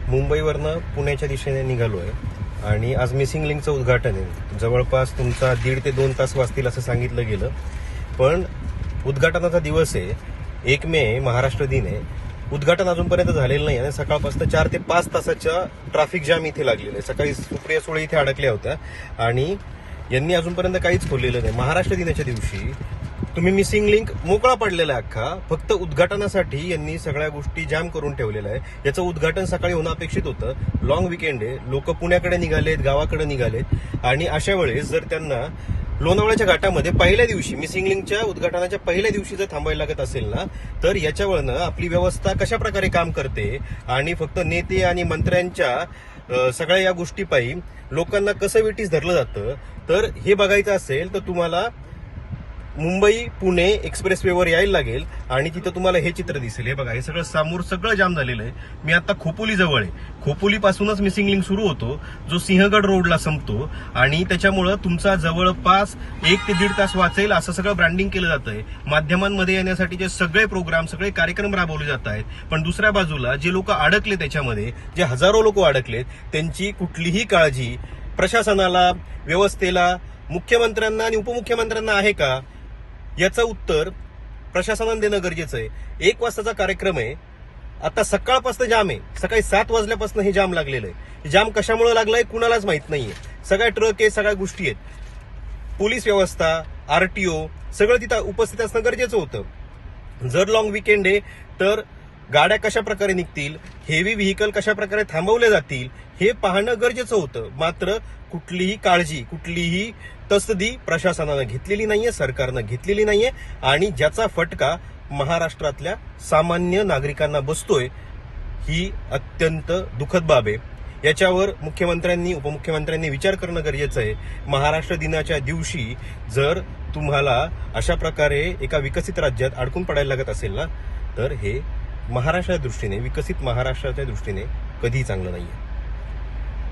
मुंबईवरनं पुण्याच्या दिशेने निघालो आहे आणि आज मिसिंग लिंकचं उद्घाटन आहे. जवळपास तुमचा 1.5 ते 2 तास वाचतील असं सांगितलं गेलं, पण उद्घाटनाचा दिवस आहे. 1 मे महाराष्ट्र दिन आहे. उद्घाटन अजूनपर्यंत झालेलं नाही आणि सकाळपासून 4 ते 5 तासाच्या ट्रॅफिक जाम इथे लागलेलं आहे. सकाळी सुप्रिया सुळे इथे अडकल्या होत्या आणि यांनी अजूनपर्यंत काहीच खोललेलं नाही. महाराष्ट्र दिनाच्या दिवशी तुम्ही मिसिंग लिंक मोकळा पडलेला आहे अख्खा. फक्त उद्घाटनासाठी यांनी सगळ्या गोष्टी जाम करून ठेवलेल्या आहे. याचं उद्घाटन सकाळी होणं अपेक्षित होतं. लॉंग विकेंड आहे, लोक पुण्याकडे निघालेत, गावाकडे निघालेत आणि अशा वेळेस जर त्यांना लोणावळ्याच्या घाटामध्ये पहिल्या दिवशी मिसिंग लिंकच्या उद्घाटनाच्या पहिल्या दिवशी जर थांबायला लागत असेल ना, तर याच्यावरनं आपली व्यवस्था कशा प्रकारे काम करते आणि फक्त नेते आणि मंत्र्यांच्या सगळ्या या गोष्टीपायी लोकांना कसं वेटीस धरलं जातं, तर हे बघायचं असेल तर तुम्हाला मुंबई पुणे एक्सप्रेसवेवर यायला लागेल आणि तिथं तुम्हाला हे चित्र दिसेल. हे बघा, हे सगळं समोर सगळं जाम झालेलं आहे. मी आता खोपोली जवळ आहे. खोपोलीपासूनच मिसिंग लिंक सुरू होतो, जो सिंहगड रोडला संपतो आणि त्याच्यामुळं तुमचा जवळपास 1 ते 1.5 तास वाचेल असं सगळं ब्रँडिंग केलं जात आहे. माध्यमांमध्ये येण्यासाठीचे सगळे प्रोग्राम, सगळे कार्यक्रम राबवले जात आहेत. पण दुसऱ्या बाजूला जे लोक अडकले, त्याच्यामध्ये जे हजारो लोक अडकलेत, त्यांची कुठलीही काळजी प्रशासनाला, व्यवस्थेला, मुख्यमंत्र्यांना आणि उपमुख्यमंत्र्यांना आहे का? याचं उत्तर प्रशासनाने देणं गरजेचं आहे. 1 वाजताचा कार्यक्रम आहे, आता सकाळपासून जाम आहे. सकाळी 7 वाजल्यापासून हे जाम लागलेलं आहे. जाम कशामुळे लागलंय कुणालाच माहित नाहीये. सगळ्या ट्रक आहे, सगळ्या गोष्टी आहेत. पोलीस व्यवस्था, आरटीओ सगळं तिथं उपस्थित असणं गरजेचं होतं. जर लॉंग विकेंड आहे तर गाड्या कशा प्रकारे निघतील, हेवी व्हेकल कशा प्रकारे थांबवले जातील, हे पाहणं गरजेचं होतं. मात्र कुठलीही काळजी, कुठलीही तसदी प्रशासनानं घेतलेली नाहीये, सरकारनं घेतलेली नाहीये आणि ज्याचा फटका महाराष्ट्रातल्या सामान्य नागरिकांना बसतोय, ही अत्यंत दुःखद बाब आहे. याच्यावर मुख्यमंत्र्यांनी, उपमुख्यमंत्र्यांनी विचार करणं गरजेचं आहे. महाराष्ट्र दिनाच्या दिवशी जर तुम्हाला अशा प्रकारे एका विकसित राज्यात अडकून पडायला लागत असेल ना, तर हे महाराष्ट्राच्या दृष्टीने, विकसित महाराष्ट्राच्या दृष्टीने कधीही चांगलं नाहीये.